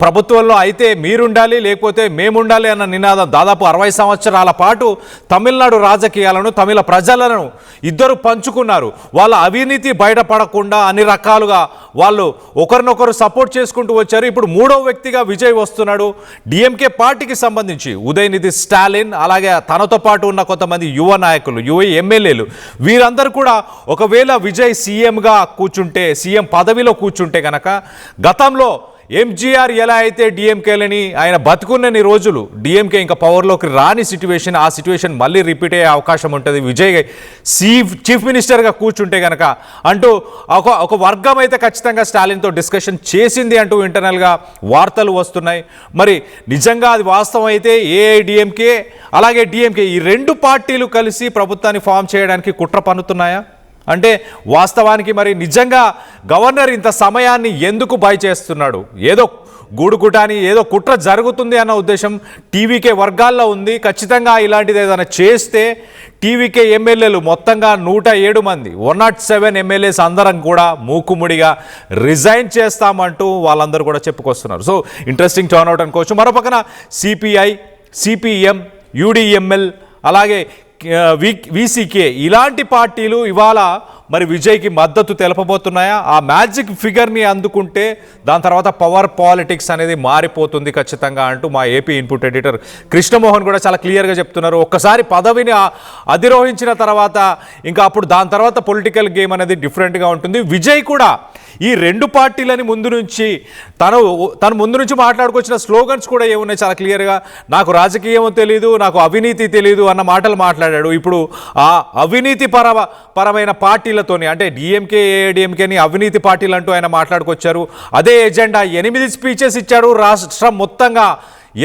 ప్రభుత్వంలో అయితే మీరుండాలి లేకపోతే మేముండాలి అన్న నినాదం దాదాపు 60 సంవత్సరాల పాటు తమిళనాడు రాజకీయాలను తమిళ ప్రజలను ఇద్దరు పంచుకున్నారు. వాళ్ళ అవినీతి బయటపడకుండా అన్ని రకాలుగా వాళ్ళు ఒకరినొకరు సపోర్ట్ చేసుకుంటూ వచ్చారు. ఇప్పుడు మూడో వ్యక్తిగా విజయ్ వస్తున్నాడు. డిఎంకే పార్టీకి సంబంధించి ఉదయనిధి స్టాలిన్, అలాగే తనతో పాటు ఉన్న కొంతమంది యువ నాయకులు, యువ ఎమ్మెల్యేలు, వీరందరూ కూడా ఒకవేళ విజయ్ సీఎంగా కూర్చుంటే, సీఎం పదవిలో కూర్చుంటే కనుక గతంలో ఎంజీఆర్ ఎలా అయితే డిఎంకేలని ఆయన బతుకున్నన్ని రోజులు డిఎంకే ఇంకా పవర్లోకి రాని సిచ్యువేషన్, ఆ సిచ్యువేషన్ మళ్ళీ రిపీట్ అయ్యే అవకాశం ఉంటుంది విజయ్ చీఫ్ మినిస్టర్గా కూర్చుంటే కనుక అంటూ ఒక వర్గం అయితే ఖచ్చితంగా స్టాలిన్తో డిస్కషన్ చేసింది అంటూ ఇంటర్నల్గా వార్తలు వస్తున్నాయి. మరి నిజంగా అది వాస్తవం అయితే ఏఐడిఎంకే అలాగే డిఎంకే ఈ రెండు పార్టీలు కలిసి ప్రభుత్వాన్ని ఫామ్ చేయడానికి కుట్ర పన్నుతున్నాయా? అంటే వాస్తవానికి మరి నిజంగా గవర్నర్ ఇంత సమయాన్ని ఎందుకు బై చేస్తున్నాడు? ఏదో గూడుకుటాని ఏదో కుట్ర జరుగుతుంది అన్న ఉద్దేశం టీవీకే వర్గాల్లో ఉంది. ఖచ్చితంగా ఇలాంటిది ఏదైనా చేస్తే టీవీకే ఎమ్మెల్యేలు మొత్తంగా 107 మంది 107 ఎమ్మెల్యేస్ అందరం కూడా మూకుముడిగా రిజైన్ చేస్తామంటూ వాళ్ళందరూ కూడా చెప్పుకొస్తున్నారు. సో ఇంట్రెస్టింగ్ టర్న్అవుట్ అనుకోవచ్చు. మరోపక్కన సిపిఐ, సిపిఎం, యూడిఎంఎల్ అలాగే వీసీకే ఇలాంటి పార్టీలు ఇవాళ మరి విజయ్కి మద్దతు తెలపబోతున్నాయా? ఆ మ్యాజిక్ ఫిగర్ని అందుకుంటే దాని తర్వాత పవర్ పాలిటిక్స్ అనేది మారిపోతుంది ఖచ్చితంగా అంటూ మా ఏపీ ఇన్పుట్ ఎడిటర్ కృష్ణమోహన్ కూడా చాలా క్లియర్గా చెప్తున్నారు. ఒక్కసారి పదవిని అధిరోహించిన తర్వాత ఇంకా అప్పుడు దాని తర్వాత పొలిటికల్ గేమ్ అనేది డిఫరెంట్గా ఉంటుంది. విజయ్ కూడా ఈ రెండు పార్టీలని ముందు నుంచి తను ముందు నుంచి మాట్లాడుకొచ్చిన స్లోగన్స్ కూడా ఏమున్నాయి చాలా క్లియర్గా. నాకు రాజకీయం తెలియదు, నాకు అవినీతి తెలియదు అన్న మాటలు మాట్లాడాడు. ఇప్పుడు ఆ అవినీతి పరమైన పార్టీలతోని అంటే డిఎంకే ఏఐడిఎంకేని అవినీతి పార్టీలు అంటూ ఆయన మాట్లాడుకొచ్చారు. అదే ఎజెండా 8 స్పీచెస్ ఇచ్చాడు. రాష్ట్రం మొత్తంగా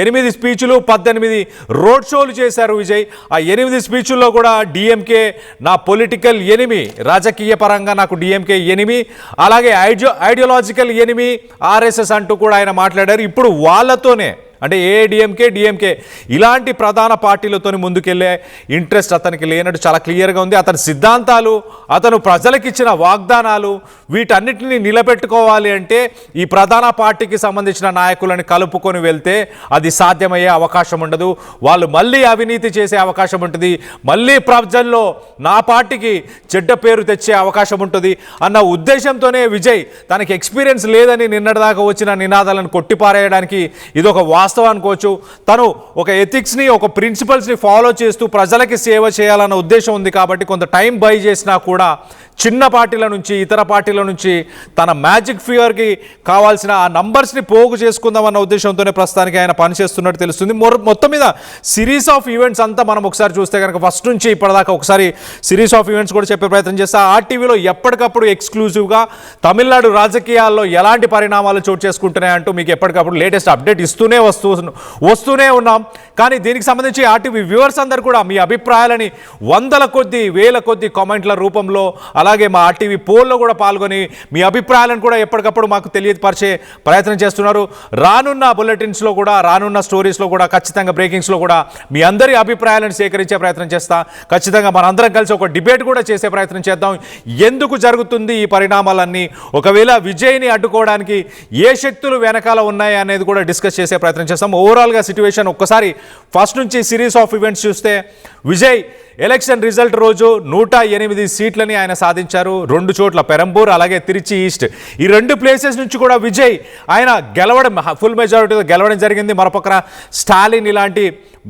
8 స్పీచ్లు 18 రోడ్ షోలు చేశారు విజయ్. ఆ 8 స్పీచ్ల్లో కూడా డిఎంకే నా పొలిటికల్ ఎనిమి, రాజకీయ పరంగా నాకు డిఎంకే ఎనిమి, అలాగే ఐడియాలజికల్ ఎనిమి ఆర్ఎస్ఎస్ అంటూ కూడా ఆయన మాట్లాడారు. ఇప్పుడు వాళ్ళతోనే అంటే ఏఐడిఎంకే డిఎంకే ఇలాంటి ప్రధాన పార్టీలతో ముందుకెళ్లే ఇంట్రెస్ట్ అతనికి లేనట్టు చాలా క్లియర్గా ఉంది. అతని సిద్ధాంతాలు, అతను ప్రజలకు ఇచ్చిన వాగ్దానాలు వీటన్నిటిని నిలబెట్టుకోవాలి అంటే ఈ ప్రధాన పార్టీకి సంబంధించిన నాయకులను కలుపుకొని వెళ్తే అది సాధ్యమయ్యే అవకాశం ఉండదు. వాళ్ళు మళ్ళీ అవినీతి చేసే అవకాశం ఉంటుంది, మళ్ళీ ప్రజల్లో నా పార్టీకి చెడ్డ పేరు తెచ్చే అవకాశం ఉంటుంది అన్న ఉద్దేశంతోనే విజయ్ తనకి ఎక్స్పీరియన్స్ లేదని నిన్నటిదాకా వచ్చిన నినాదాలను కొట్టిపారేయడానికి ఇదొక వాస్తవం అనుకోవచ్చు. తను ఒక ఎథిక్స్ని, ఒక ప్రిన్సిపల్స్ని ఫాలో చేస్తూ ప్రజలకి సేవ చేయాలన్న ఉద్దేశం ఉంది కాబట్టి కొంత టైం బై చేసినా కూడా చిన్న పార్టీల నుంచి, ఇతర పార్టీల నుంచి తన మ్యాజిక్ ఫిగర్కి కావాల్సిన ఆ నంబర్స్ని పోగు చేసుకుందామన్న ఉద్దేశంతోనే ప్రస్తుతానికి ఆయన పనిచేస్తున్నట్టు తెలుస్తుంది. మొత్తం మీద సిరీస్ ఆఫ్ ఈవెంట్స్ అంతా మనం ఒకసారి చూస్తే కనుక ఫస్ట్ నుంచి ఇప్పటిదాకా ఒకసారి సిరీస్ ఆఫ్ ఈవెంట్స్ కూడా చెప్పే ప్రయత్నం చేస్తా. ఆర్టీవీలో ఎప్పటికప్పుడు ఎక్స్క్లూజివ్గా తమిళనాడు రాజకీయాల్లో ఎలాంటి పరిణామాలు చోటు చేసుకుంటున్నాయంటూ మీకు ఎప్పటికప్పుడు లేటెస్ట్ అప్డేట్ ఇస్తూనే వస్తూనే ఉన్నాం. కానీ దీనికి సంబంధించి ఆర్టీవీ వ్యూవర్స్ అందరూ కూడా మీ అభిప్రాయాలని వందల కొద్ది, వేల కొద్ది కామెంట్ల రూపంలో అలాగే మా ఆర్టీవీ పోల్లో కూడా పాల్గొని మీ అభిప్రాయాలను కూడా ఎప్పటికప్పుడు మాకు తెలియపరిచే ప్రయత్నం చేస్తున్నారు. రానున్న బులెటిన్స్లో కూడా, రానున్న స్టోరీస్లో కూడా, ఖచ్చితంగా బ్రేకింగ్స్లో కూడా మీ అందరి అభిప్రాయాలను సేకరించే ప్రయత్నం చేస్తా. ఖచ్చితంగా మనందరం కలిసి ఒక డిబేట్ కూడా చేసే ప్రయత్నం చేద్దాం. ఎందుకు జరుగుతుంది ఈ పరిణామాలన్నీ, ఒకవేళ విజయ్ని అడ్డుకోవడానికి ఏ శక్తులు వెనకాల ఉన్నాయి అనేది కూడా డిస్కస్ చేసే ప్రయత్నం చేస్తాం. ఓవరాల్గా సిచ్యువేషన్ ఒక్కసారి ఫస్ట్ నుంచి సిరీస్ ఆఫ్ ఈవెంట్స్ చూస్తే విజయ్ ఎలక్షన్ రిజల్ట్ రోజు 108 సీట్లని ఆయన సాధించారు. 2 చోట్ల పెరంబూర్ అలాగే తిరుచి ఈస్ట్, ఈ 2 ప్లేసెస్ నుంచి కూడా విజయ్ ఆయన గెలవడం, ఫుల్ మెజారిటీతో గెలవడం జరిగింది. మరోపక్కన స్టాలిన్ ఇలాంటి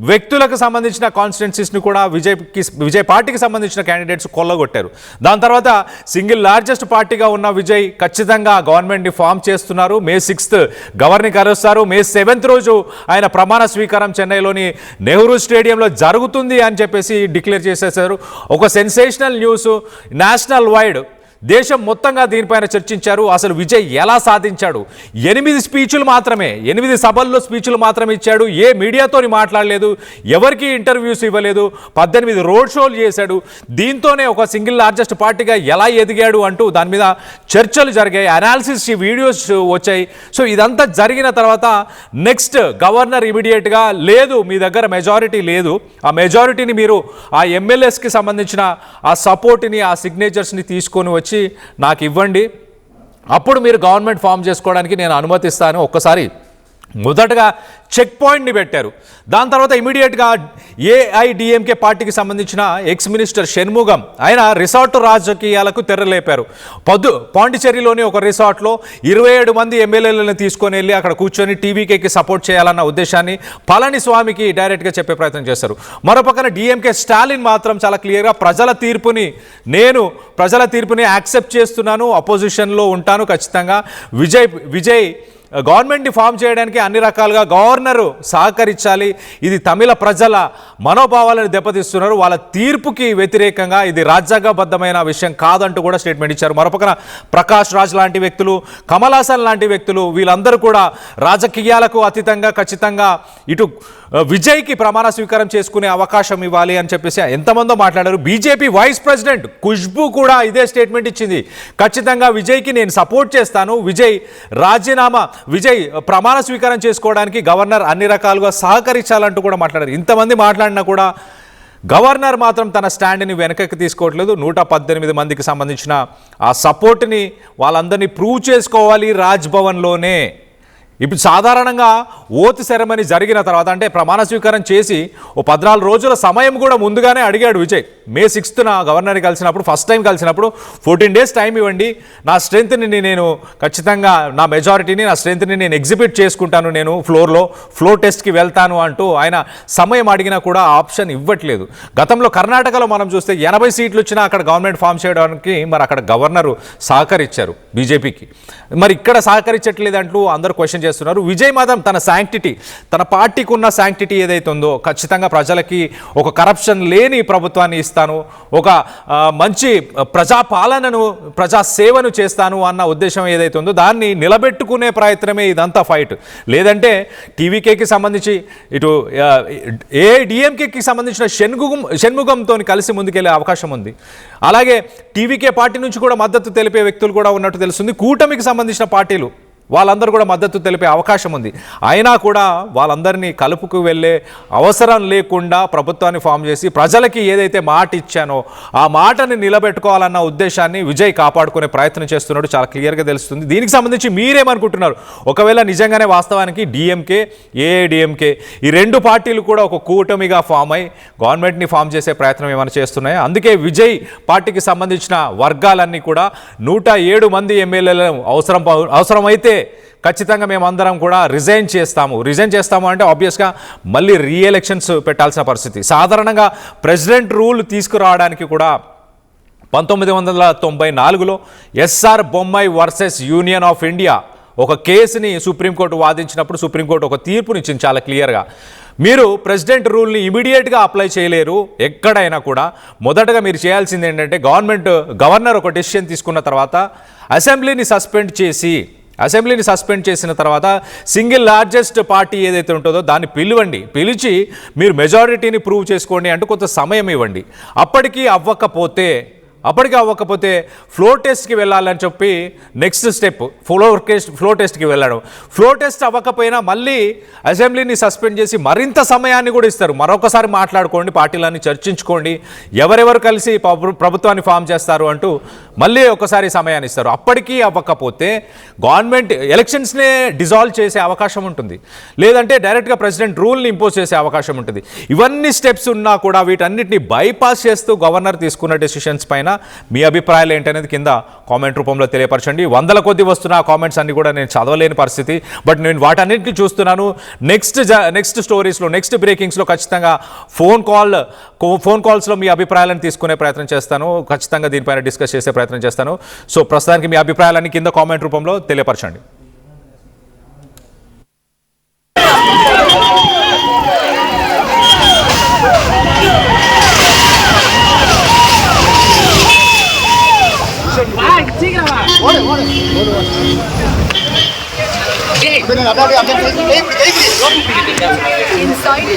వ్యక్తులకు సంబంధించిన కాన్స్టిట్యున్సీస్ని కూడా విజయ్ పార్టీకి సంబంధించిన క్యాండిడేట్స్ కొల్లగొట్టారు. దాని తర్వాత సింగిల్ లార్జెస్ట్ పార్టీగా ఉన్న విజయ్ ఖచ్చితంగా గవర్నమెంట్ని ఫామ్ చేస్తున్నారు. May 6th గవర్నర్ని కలుస్తారు. May 7th రోజు ఆయన ప్రమాణ స్వీకారం చెన్నైలోని నెహ్రూ స్టేడియంలో జరుగుతుంది అని చెప్పేసి డిక్లేర్ చేసేసారు. ఒక సెన్సేషనల్ న్యూస్, నేషనల్ వైడ్ దేశం మొత్తంగా దీనిపైన చర్చించారు. అసలు విజయ్ ఎలా సాధించాడు? 8 స్పీచ్లు మాత్రమే, 8 సభల్లో స్పీచ్లు మాత్రమే ఇచ్చాడు. ఏ మీడియాతోని మాట్లాడలేదు, ఎవరికి ఇంటర్వ్యూస్ ఇవ్వలేదు, 18 రోడ్ షోలు చేశాడు. దీంతోనే ఒక సింగిల్ లార్జెస్ట్ పార్టీగా ఎలా ఎదిగాడు అంటూ దాని మీద చర్చలు జరిగాయి, అనాలిసిస్ వీడియోస్ వచ్చాయి. సో ఇదంతా జరిగిన తర్వాత నెక్స్ట్ గవర్నర్ ఇమీడియట్గా లేదు, మీ దగ్గర మెజారిటీ లేదు, ఆ మెజారిటీని మీరు ఆ ఎమ్మెల్యేస్కి సంబంధించిన ఆ సపోర్ట్ని, ఆ సిగ్నేచర్స్ని తీసుకొని వచ్చి నాకు ఇవ్వండి, అప్పుడు మీరు గవర్నమెంట్ ఫామ్ చేసుకోవడానికి నేను అనుమతిస్తాను. ఒక్కసారి మొదటగా చెక్ పాయింట్ని పెట్టారు. దాని తర్వాత ఇమీడియట్గా ఏఐడిఎంకే పార్టీకి సంబంధించిన ఎక్స్ మినిస్టర్ షణ్ముగం ఆయన రిసార్ట్ రాజకీయాలకు తెరలేపారు. పాండిచేరిలోని ఒక రిసార్ట్లో 27 మంది ఎమ్మెల్యేలను తీసుకొని వెళ్ళి అక్కడ కూర్చొని టీవీకేకి సపోర్ట్ చేయాలన్న ఉద్దేశాన్ని పళనిస్వామికి డైరెక్ట్గా చెప్పే ప్రయత్నం చేశారు. మరోపక్కన డిఎంకే స్టాలిన్ మాత్రం చాలా క్లియర్గా ప్రజల తీర్పుని యాక్సెప్ట్ చేస్తున్నాను, అపోజిషన్లో ఉంటాను, ఖచ్చితంగా విజయ్ గవర్నమెంట్ని ఫామ్ చేయడానికి అన్ని రకాలుగా గవర్నరు సహకరించాలి, ఇది తమిళ ప్రజల మనోభావాలను దెబ్బతీస్తున్నారు, వాళ్ళ తీర్పుకి వ్యతిరేకంగా ఇది రాజ్యాంగబద్ధమైన విషయం కాదంటూ కూడా స్టేట్మెంట్ ఇచ్చారు. మరోపక్కన ప్రకాష్ రాజ్ లాంటి వ్యక్తులు, కమల్ హాసన్ లాంటి వ్యక్తులు వీళ్ళందరూ కూడా రాజకీయాలకు అతీతంగా ఖచ్చితంగా ఇటు విజయ్కి ప్రమాణ స్వీకారం చేసుకునే అవకాశం ఇవ్వాలి అని చెప్పేసి ఎంతమందో మాట్లాడారు. బీజేపీ వైస్ ప్రెసిడెంట్ ఖుష్బూ కూడా ఇదే స్టేట్మెంట్ ఇచ్చింది, ఖచ్చితంగా విజయ్కి నేను సపోర్ట్ చేస్తాను, విజయ్ ప్రమాణ స్వీకారం చేసుకోవడానికి గవర్నర్ అన్ని రకాలుగా సహకరించాలంటూ కూడా మాట్లాడారు. ఇంతమంది మాట్లాడినా కూడా గవర్నర్ మాత్రం తన స్టాండ్ని వెనకకి తీసుకోవట్లేదు. 118 మందికి సంబంధించిన ఆ సపోర్ట్ని వాళ్ళందరినీ ప్రూవ్ చేసుకోవాలి రాజ్భవన్లోనే. ఇప్పుడు సాధారణంగా ఓత్ సెరమనీ జరిగిన తర్వాత అంటే ప్రమాణ స్వీకారం చేసి ఓ 14 రోజుల సమయం కూడా ముందుగానే అడిగాడు విజయ్. మే 6న గవర్నర్ని కలిసినప్పుడు, ఫస్ట్ టైం కలిసినప్పుడు 14 డేస్ టైం ఇవ్వండి, నా స్ట్రెంత్ని నేను ఖచ్చితంగా, నా మెజారిటీని, నా స్ట్రెంత్ని నేను ఎగ్జిబిట్ చేసుకుంటాను, నేను ఫ్లోర్ టెస్ట్కి వెళ్తాను అంటూ ఆయన సమయం అడిగినా కూడా ఆప్షన్ ఇవ్వట్లేదు. గతంలో కర్ణాటకలో మనం చూస్తే 80 సీట్లు వచ్చినా అక్కడ గవర్నమెంట్ ఫామ్ చేయడానికి మరి అక్కడ గవర్నరు సహకరించారు బీజేపీకి. మరి ఇక్కడ సహకరించట్లేదు అంటూ అందరూ క్వశ్చన్ చేస్తున్నారు. విజయ్ మాత్రం తన శాంక్టిటీ, తన పార్టీకి ఉన్న శాంక్టిటీ ఏదైతే ఉందో, ఖచ్చితంగా ప్రజలకి ఒక కరప్షన్ లేని ప్రభుత్వాన్ని ఇస్తాను, ఒక మంచి ప్రజాపాలనను, ప్రజాసేవను చేస్తాను అన్న ఉద్దేశం ఏదైతే ఉందో దాన్ని నిలబెట్టుకునే ప్రయత్నమే ఇదంతా ఫైట్. లేదంటే టీవీకేకి సంబంధించి ఇటు ఏఐడిఎంకేకి సంబంధించిన షణ్ముగంతో కలిసి ముందుకెళ్లే అవకాశం ఉంది. అలాగే టీవీకే పార్టీ నుంచి కూడా మద్దతు తెలిపే వ్యక్తులు కూడా ఉన్నట్టు తెలుస్తుంది. కూటమికి సంబంధించిన పార్టీలు వాళ్ళందరూ కూడా మద్దతు తెలిపే అవకాశం ఉంది. అయినా కూడా వాళ్ళందరినీ కలుపుకు వెళ్ళే అవసరం లేకుండా ప్రభుత్వాన్ని ఫామ్ చేసి ప్రజలకి ఏదైతే మాట ఇచ్చానో ఆ మాటని నిలబెట్టుకోవాలన్న ఉద్దేశాన్ని విజయ్ కాపాడుకునే ప్రయత్నం చేస్తున్నాడు, చాలా క్లియర్గా తెలుస్తుంది. దీనికి సంబంధించి మీరేమనుకుంటున్నారు? ఒకవేళ నిజంగానే వాస్తవానికి డిఎంకే, ఏఐడిఎంకే ఈ రెండు పార్టీలు కూడా ఒక కూటమిగా ఫామ్ అయి గవర్నమెంట్ని ఫామ్ చేసే ప్రయత్నం ఏమైనా చేస్తున్నాయి. అందుకే విజయ్ పార్టీకి సంబంధించిన వర్గాలన్నీ కూడా 107 మంది ఎమ్మెల్యేలను అవసరమైతే ఖచ్చితంగా మేమందరం కూడా రిజైన్ చేస్తాము అంటే ఆబ్వియస్గా మళ్ళీ రీఎలక్షన్స్ పెట్టాల్సిన పరిస్థితి. సాధారణంగా ప్రెసిడెంట్ రూల్ తీసుకురావడానికి కూడా 1994లో SR Bommai versus union of India ఒక కేసుని సుప్రీంకోర్టు వాదించినప్పుడు సుప్రీంకోర్టు ఒక తీర్పునిచ్చింది చాలా క్లియర్గా. మీరు ప్రెసిడెంట్ రూల్ని ఇమీడియట్గా అప్లై చేయలేరు. ఎక్కడైనా కూడా మొదటగా మీరు చేయాల్సింది ఏంటంటే గవర్నర్ ఒక డెసిషన్ తీసుకున్న తర్వాత అసెంబ్లీని సస్పెండ్ చేసిన తర్వాత సింగిల్ లార్జెస్ట్ పార్టీ ఏదైతే ఉంటుందో దాన్ని పిలిచి మీరు మెజారిటీని ప్రూవ్ చేసుకోండి అంటూ కొంత సమయం ఇవ్వండి. అప్పటికి అవ్వకపోతే ఫ్లోర్ టెస్ట్కి వెళ్ళాలని చెప్పి నెక్స్ట్ స్టెప్ ఫ్లోర్ టెస్ట్కి వెళ్ళడం. ఫ్లోర్ టెస్ట్ అవ్వకపోయినా మళ్ళీ అసెంబ్లీని సస్పెండ్ చేసి మరింత సమయాన్ని కూడా ఇస్తారు. మరొకసారి మాట్లాడుకోండి, పార్టీలన్నీ చర్చించుకోండి, ఎవరెవరు కలిసి ప్రభుత్వాన్ని ఫామ్ చేస్తారు అంటూ మళ్ళీ ఒకసారి సమయాన్ని ఇస్తారు. అప్పటికీ అవ్వకపోతే గవర్నమెంట్ ఎలక్షన్స్నే డిజాల్వ్ చేసే అవకాశం ఉంటుంది, లేదంటే డైరెక్ట్గా ప్రెసిడెంట్ రూల్ని ఇంపోజ్ చేసే అవకాశం ఉంటుంది. ఇవన్నీ స్టెప్స్ ఉన్నా కూడా వీటన్నిటిని బైపాస్ చేస్తూ గవర్నర్ తీసుకున్న డెసిషన్స్ పైన మీ అభిప్రాయాలు ఏంటనేది కింద కామెంట్ రూపంలో తెలియపరచండి. వందల కొద్ది వస్తున్న కామెంట్స్ అన్ని కూడా నేను చదవలేని పరిస్థితి, బట్ నేను వాటన్నిటిని చూస్తున్నాను. నెక్స్ట్ స్టోరీస్లో, నెక్స్ట్ బ్రేకింగ్స్లో ఖచ్చితంగా ఫోన్ కాల్స్లో మీ అభిప్రాయాలను తీసుకునే ప్రయత్నం చేస్తాను. ఖచ్చితంగా దీనిపైన డిస్కస్ చేసే ప్రయత్నం చేస్తాను. సో ప్రస్తుతానికి మీ అభిప్రాయాలన్నీ కింద కామెంట్ రూపంలో తెలియపరచండి. Inside